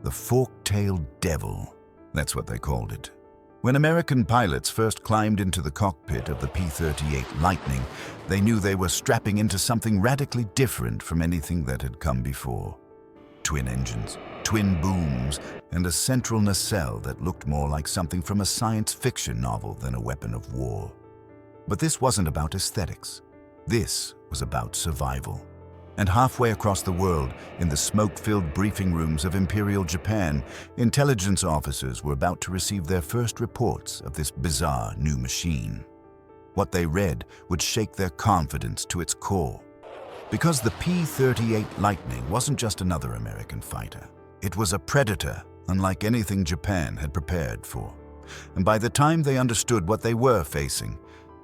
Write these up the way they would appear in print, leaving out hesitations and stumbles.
The fork-tailed devil, that's what they called it. When American pilots first climbed into the cockpit of the P-38 Lightning, they knew they were strapping into something radically different from anything that had come before. Twin engines, twin booms, and a central nacelle that looked more like something from a science fiction novel than a weapon of war. But this wasn't about aesthetics. This was about survival. And halfway across the world, in the smoke-filled briefing rooms of Imperial Japan, intelligence officers were about to receive their first reports of this bizarre new machine. What they read would shake their confidence to its core. Because the P-38 Lightning wasn't just another American fighter. It was a predator, unlike anything Japan had prepared for. And by the time they understood what they were facing,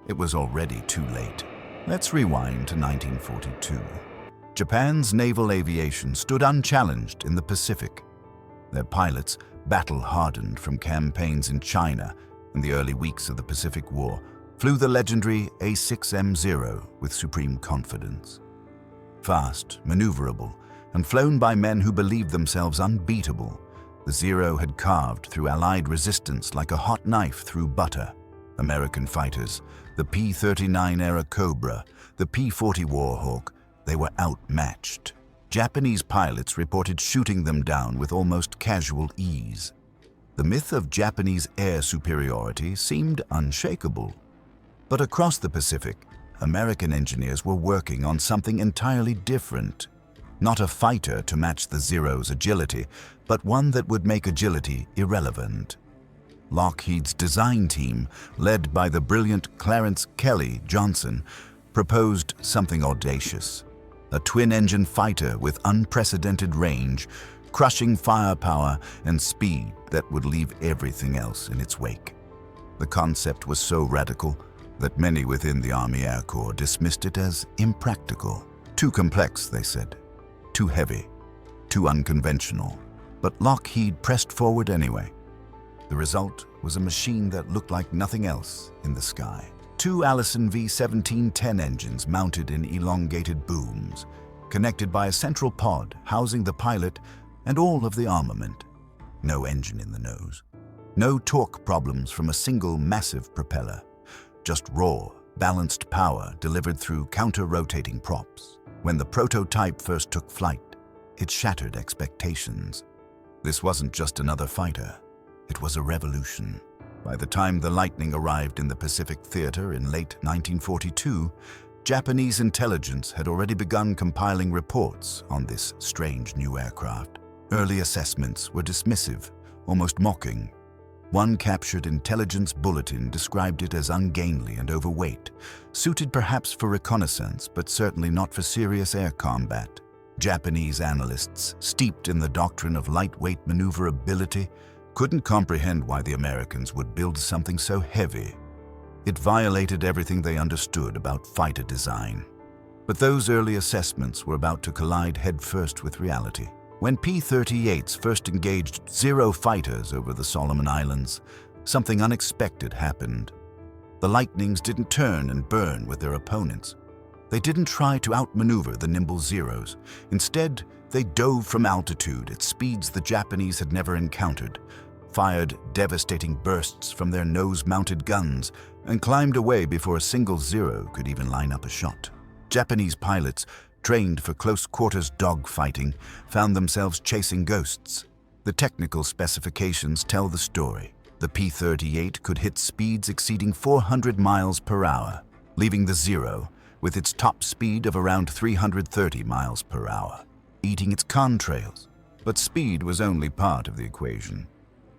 it was already too late. Let's rewind to 1942. Japan's naval aviation stood unchallenged in the Pacific. Their pilots, battle-hardened from campaigns in China and the early weeks of the Pacific War, flew the legendary A6M Zero with supreme confidence. Fast, maneuverable, and flown by men who believed themselves unbeatable, the Zero had carved through Allied resistance like a hot knife through butter. American fighters, the P-39-era Cobra, the P-40 Warhawk, they were outmatched. Japanese pilots reported shooting them down with almost casual ease. The myth of Japanese air superiority seemed unshakable. But across the Pacific, American engineers were working on something entirely different. Not a fighter to match the Zero's agility, but one that would make agility irrelevant. Lockheed's design team, led by the brilliant Clarence Kelly Johnson, proposed something audacious. A twin-engine fighter with unprecedented range, crushing firepower and speed that would leave everything else in its wake. The concept was so radical that many within the Army Air Corps dismissed it as impractical. Too complex, they said. Too heavy. Too unconventional. But Lockheed pressed forward anyway. The result was a machine that looked like nothing else in the sky. Two Allison V-1710 engines mounted in elongated booms, connected by a central pod housing the pilot and all of the armament. No engine in the nose. No torque problems from a single massive propeller. Just raw, balanced power delivered through counter-rotating props. When the prototype first took flight, it shattered expectations. This wasn't just another fighter. It was a revolution. By the time the Lightning arrived in the Pacific Theater in late 1942, Japanese intelligence had already begun compiling reports on this strange new aircraft. Early assessments were dismissive, almost mocking. One captured intelligence bulletin described it as ungainly and overweight, suited perhaps for reconnaissance, but certainly not for serious air combat. Japanese analysts, steeped in the doctrine of lightweight maneuverability, couldn't comprehend why the Americans would build something so heavy. It violated everything they understood about fighter design. But those early assessments were about to collide headfirst with reality. When P-38s first engaged Zero fighters over the Solomon Islands, something unexpected happened. The Lightnings didn't turn and burn with their opponents. They didn't try to outmaneuver the nimble Zeros. Instead, they dove from altitude at speeds the Japanese had never encountered, fired devastating bursts from their nose-mounted guns, and climbed away before a single Zero could even line up a shot. Japanese pilots, trained for close-quarters dogfighting, found themselves chasing ghosts. The technical specifications tell the story. The P-38 could hit speeds exceeding 400 miles per hour, leaving the Zero with its top speed of around 330 miles per hour, eating its contrails. But speed was only part of the equation.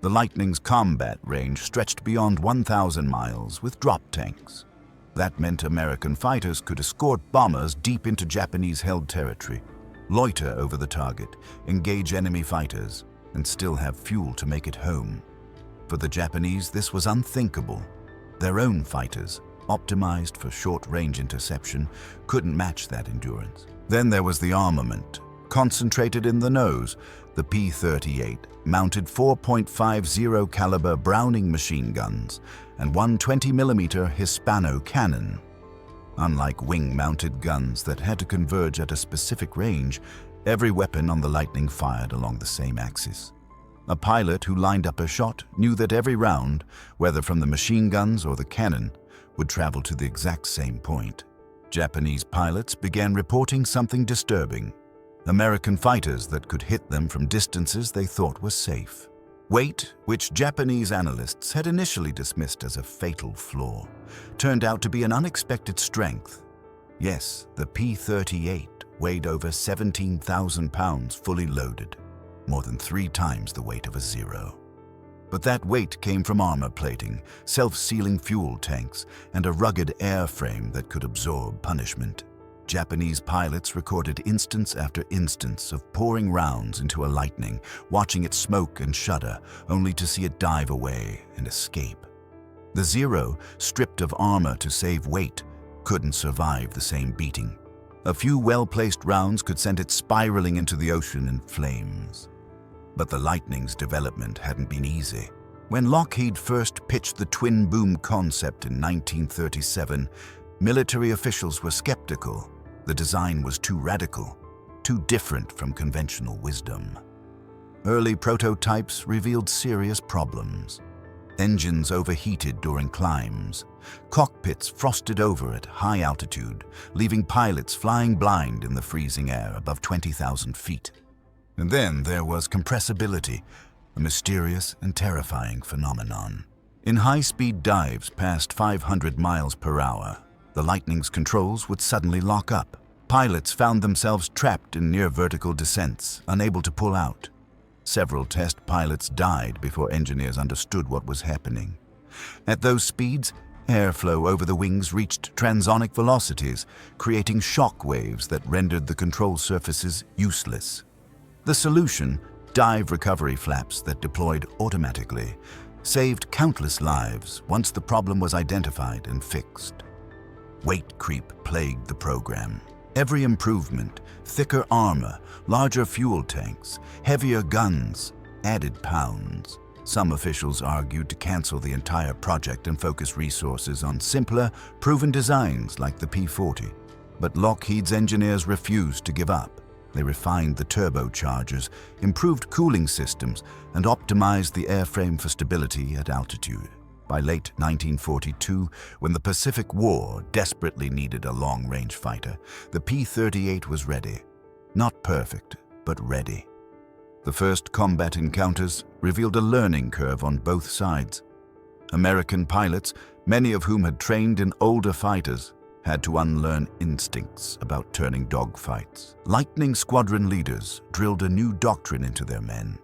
The Lightning's combat range stretched beyond 1,000 miles with drop tanks. That meant American fighters could escort bombers deep into Japanese-held territory, loiter over the target, engage enemy fighters, and still have fuel to make it home. For the Japanese, this was unthinkable. Their own fighters, optimized for short-range interception, couldn't match that endurance. Then there was the armament. Concentrated in the nose, the P-38 mounted 4.50 caliber Browning machine guns and one 20mm Hispano cannon. Unlike wing-mounted guns that had to converge at a specific range, every weapon on the Lightning fired along the same axis. A pilot who lined up a shot knew that every round, whether from the machine guns or the cannon, would travel to the exact same point. Japanese pilots began reporting something disturbing: American fighters that could hit them from distances they thought were safe. Weight, which Japanese analysts had initially dismissed as a fatal flaw, turned out to be an unexpected strength. Yes, the P-38 weighed over 17,000 pounds fully loaded, more than 3 times the weight of a Zero. But that weight came from armor plating, self-sealing fuel tanks, and a rugged airframe that could absorb punishment. Japanese pilots recorded instance after instance of pouring rounds into a Lightning, watching it smoke and shudder, only to see it dive away and escape. The Zero, stripped of armor to save weight, couldn't survive the same beating. A few well-placed rounds could send it spiraling into the ocean in flames. But the Lightning's development hadn't been easy. When Lockheed first pitched the twin boom concept in 1937, military officials were skeptical. The design was too radical, too different from conventional wisdom. Early prototypes revealed serious problems. Engines overheated during climbs. Cockpits frosted over at high altitude, leaving pilots flying blind in the freezing air above 20,000 feet. And then there was compressibility, a mysterious and terrifying phenomenon. In high-speed dives past 500 miles per hour, the Lightning's controls would suddenly lock up. Pilots found themselves trapped in near-vertical descents, unable to pull out. Several test pilots died before engineers understood what was happening. At those speeds, airflow over the wings reached transonic velocities, creating shock waves that rendered the control surfaces useless. The solution, dive recovery flaps that deployed automatically, saved countless lives once the problem was identified and fixed. Weight creep plagued the program. Every improvement, thicker armor, larger fuel tanks, heavier guns, added pounds. Some officials argued to cancel the entire project and focus resources on simpler, proven designs like the P-40. But Lockheed's engineers refused to give up. They refined the turbochargers, improved cooling systems, and optimized the airframe for stability at altitude. By late 1942, when the Pacific War desperately needed a long-range fighter, the P-38 was ready. Not perfect, but ready. The first combat encounters revealed a learning curve on both sides. American pilots, many of whom had trained in older fighters, had to unlearn instincts about turning dogfights. Lightning squadron leaders drilled a new doctrine into their men.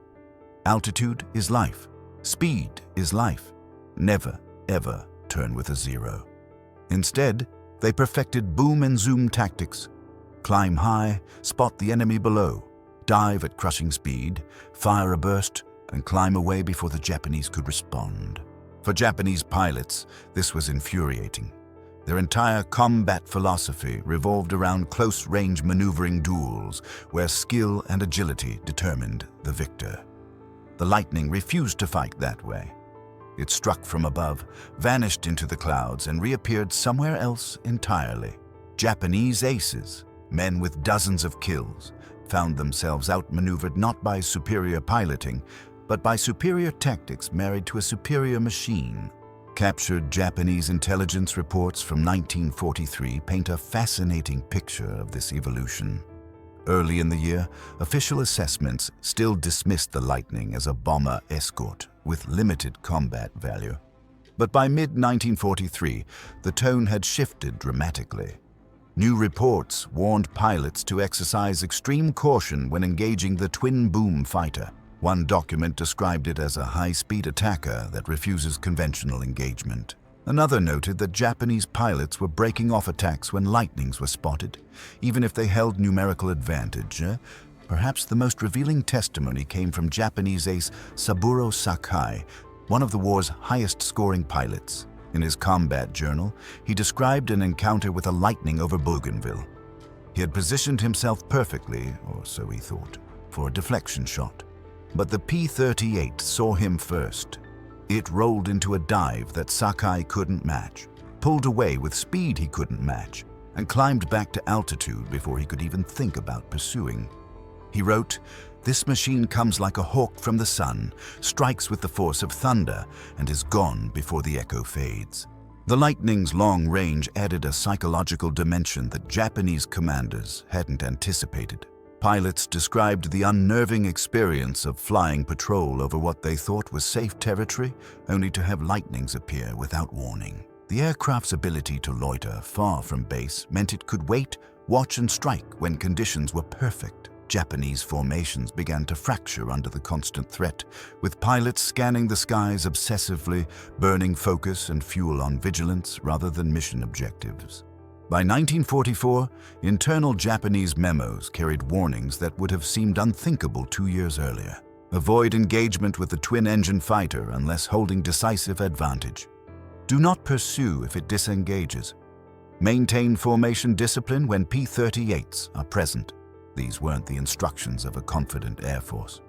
Altitude is life. Speed is life. Never, ever turn with a Zero. Instead, they perfected boom and zoom tactics. Climb high, spot the enemy below, dive at crushing speed, fire a burst, and climb away before the Japanese could respond. For Japanese pilots, this was infuriating. Their entire combat philosophy revolved around close-range maneuvering duels, where skill and agility determined the victor. The Lightning refused to fight that way. It struck from above, vanished into the clouds, and reappeared somewhere else entirely. Japanese aces, men with dozens of kills, found themselves outmaneuvered not by superior piloting, but by superior tactics married to a superior machine. Captured Japanese intelligence reports from 1943 paint a fascinating picture of this evolution. Early in the year, official assessments still dismissed the Lightning as a bomber escort with limited combat value. But by mid-1943, the tone had shifted dramatically. New reports warned pilots to exercise extreme caution when engaging the twin-boom fighter. One document described it as a high-speed attacker that refuses conventional engagement. Another noted that Japanese pilots were breaking off attacks when Lightnings were spotted, even if they held numerical advantage. Perhaps the most revealing testimony came from Japanese ace Saburo Sakai, one of the war's highest-scoring pilots. In his combat journal, he described an encounter with a Lightning over Bougainville. He had positioned himself perfectly, or so he thought, for a deflection shot. But the P-38 saw him first. It rolled into a dive that Sakai couldn't match, pulled away with speed he couldn't match, and climbed back to altitude before he could even think about pursuing. He wrote, This machine comes like a hawk from the sun, strikes with the force of thunder, and is gone before the echo fades. The Lightning's long range added a psychological dimension that Japanese commanders hadn't anticipated. Pilots described the unnerving experience of flying patrol over what they thought was safe territory, only to have lightnings appear without warning. The aircraft's ability to loiter far from base meant it could wait, watch, and strike when conditions were perfect. Japanese formations began to fracture under the constant threat, with pilots scanning the skies obsessively, burning focus and fuel on vigilance rather than mission objectives. By 1944, internal Japanese memos carried warnings that would have seemed unthinkable 2 years earlier. Avoid engagement with the twin-engine fighter unless holding decisive advantage. Do not pursue if it disengages. Maintain formation discipline when P-38s are present. These weren't the instructions of a confident Air Force.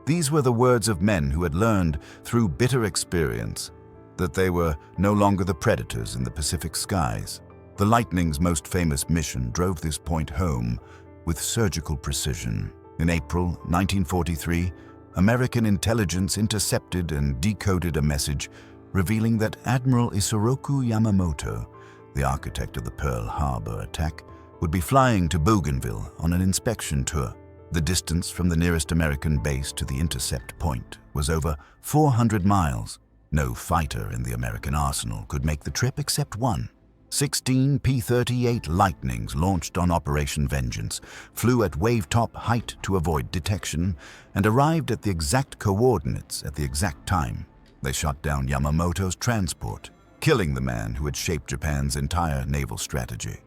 These were the words of men who had learned, through bitter experience, that they were no longer the predators in the Pacific skies. The Lightning's most famous mission drove this point home with surgical precision. In April 1943, American intelligence intercepted and decoded a message revealing that Admiral Isoroku Yamamoto, the architect of the Pearl Harbor attack, would be flying to Bougainville on an inspection tour. The distance from the nearest American base to the intercept point was over 400 miles. No fighter in the American arsenal could make the trip except one. 16 P-38 Lightnings launched on Operation Vengeance, flew at wave-top height to avoid detection, and arrived at the exact coordinates at the exact time. They shot down Yamamoto's transport, killing the man who had shaped Japan's entire naval strategy.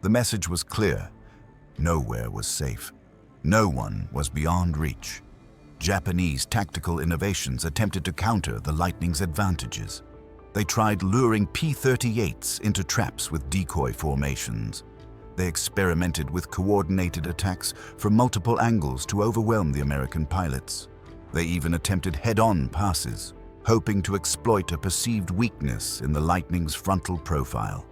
The message was clear. Nowhere was safe. No one was beyond reach. Japanese tactical innovations attempted to counter the Lightning's advantages. They tried luring P-38s into traps with decoy formations. They experimented with coordinated attacks from multiple angles to overwhelm the American pilots. They even attempted head-on passes, hoping to exploit a perceived weakness in the Lightning's frontal profile.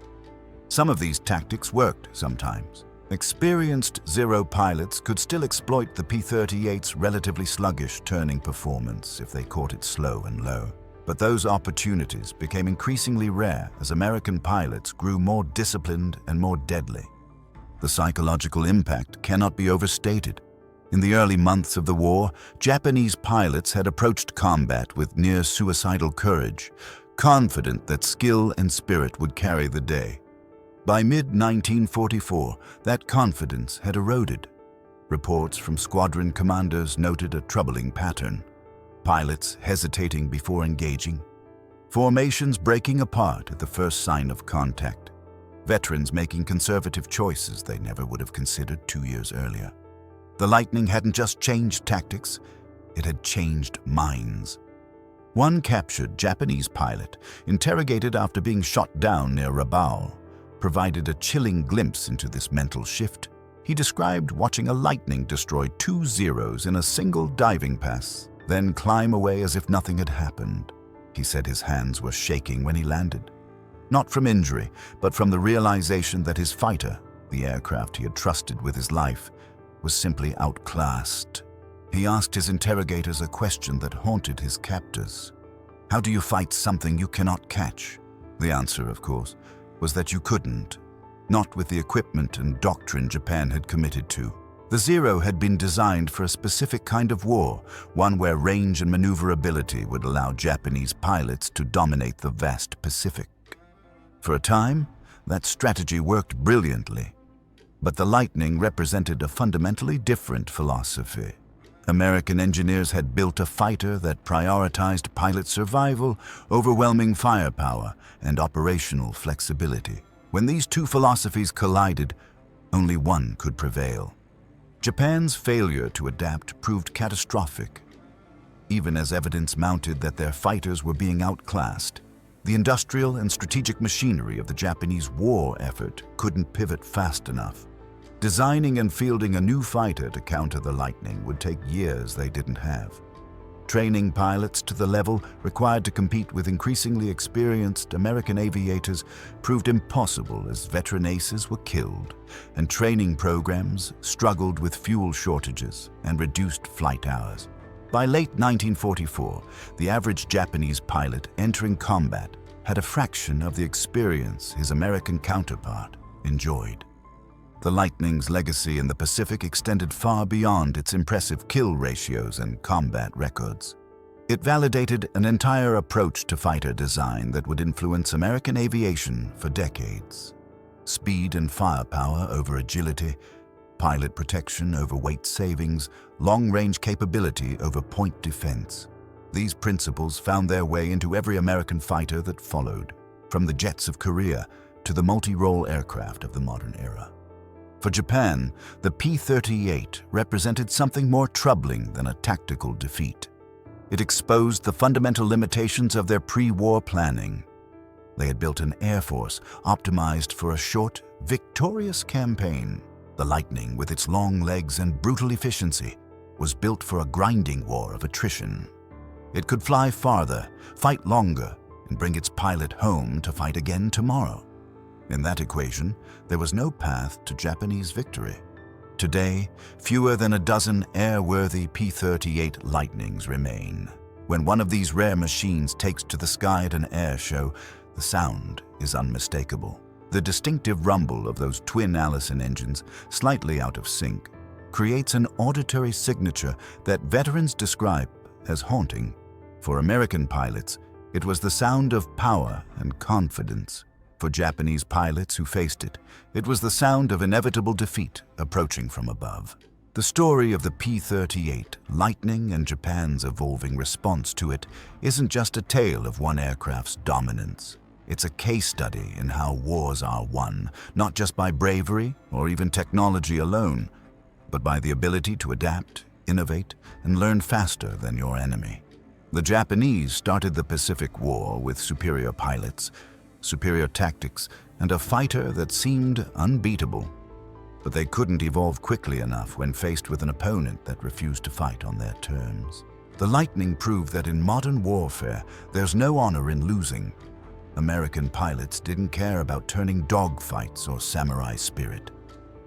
Some of these tactics worked sometimes. Experienced Zero pilots could still exploit the P-38's relatively sluggish turning performance if they caught it slow and low. But those opportunities became increasingly rare as American pilots grew more disciplined and more deadly. The psychological impact cannot be overstated. In the early months of the war, Japanese pilots had approached combat with near-suicidal courage, confident that skill and spirit would carry the day. By mid-1944, that confidence had eroded. Reports from squadron commanders noted a troubling pattern. Pilots hesitating before engaging. Formations breaking apart at the first sign of contact. Veterans making conservative choices they never would have considered 2 years earlier. The Lightning hadn't just changed tactics, it had changed minds. One captured Japanese pilot, interrogated after being shot down near Rabaul, provided a chilling glimpse into this mental shift. He described watching a Lightning destroy 2 Zeros in a single diving pass, then climb away as if nothing had happened. He said his hands were shaking when he landed. Not from injury, but from the realization that his fighter, the aircraft he had trusted with his life, was simply outclassed. He asked his interrogators a question that haunted his captors. How do you fight something you cannot catch? The answer, of course, was that you couldn't. Not with the equipment and doctrine Japan had committed to. The Zero had been designed for a specific kind of war, one where range and maneuverability would allow Japanese pilots to dominate the vast Pacific. For a time, that strategy worked brilliantly. But the Lightning represented a fundamentally different philosophy. American engineers had built a fighter that prioritized pilot survival, overwhelming firepower, and operational flexibility. When these two philosophies collided, only one could prevail. Japan's failure to adapt proved catastrophic. Even as evidence mounted that their fighters were being outclassed, the industrial and strategic machinery of the Japanese war effort couldn't pivot fast enough. Designing and fielding a new fighter to counter the Lightning would take years they didn't have. Training pilots to the level required to compete with increasingly experienced American aviators proved impossible as veteran aces were killed, and training programs struggled with fuel shortages and reduced flight hours. By late 1944, the average Japanese pilot entering combat had a fraction of the experience his American counterpart enjoyed. The Lightning's legacy in the Pacific extended far beyond its impressive kill ratios and combat records. It validated an entire approach to fighter design that would influence American aviation for decades. Speed and firepower over agility, pilot protection over weight savings, long-range capability over point defense. These principles found their way into every American fighter that followed, from the jets of Korea to the multi-role aircraft of the modern era. For Japan, the P-38 represented something more troubling than a tactical defeat. It exposed the fundamental limitations of their pre-war planning. They had built an air force optimized for a short, victorious campaign. The Lightning, with its long legs and brutal efficiency, was built for a grinding war of attrition. It could fly farther, fight longer, and bring its pilot home to fight again tomorrow. In that equation, there was no path to Japanese victory. Today, fewer than a dozen airworthy P-38 Lightnings remain. When one of these rare machines takes to the sky at an air show, the sound is unmistakable. The distinctive rumble of those twin Allison engines, slightly out of sync, creates an auditory signature that veterans describe as haunting. For American pilots, it was the sound of power and confidence. For Japanese pilots who faced it, it was the sound of inevitable defeat approaching from above. The story of the P-38 Lightning and Japan's evolving response to it isn't just a tale of one aircraft's dominance. It's a case study in how wars are won, not just by bravery or even technology alone, but by the ability to adapt, innovate, and learn faster than your enemy. The Japanese started the Pacific War with superior pilots, superior tactics, and a fighter that seemed unbeatable. But they couldn't evolve quickly enough when faced with an opponent that refused to fight on their terms. The Lightning proved that in modern warfare, there's no honor in losing. American pilots didn't care about turning dogfights or samurai spirit.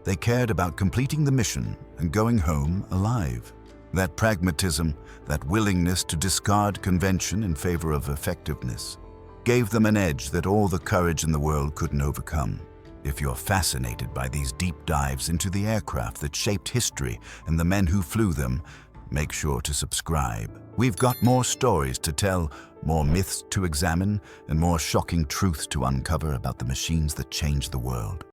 They cared about completing the mission and going home alive. That pragmatism, that willingness to discard convention in favor of effectiveness, gave them an edge that all the courage in the world couldn't overcome. If you're fascinated by these deep dives into the aircraft that shaped history and the men who flew them, make sure to subscribe. We've got more stories to tell, more myths to examine, and more shocking truths to uncover about the machines that changed the world.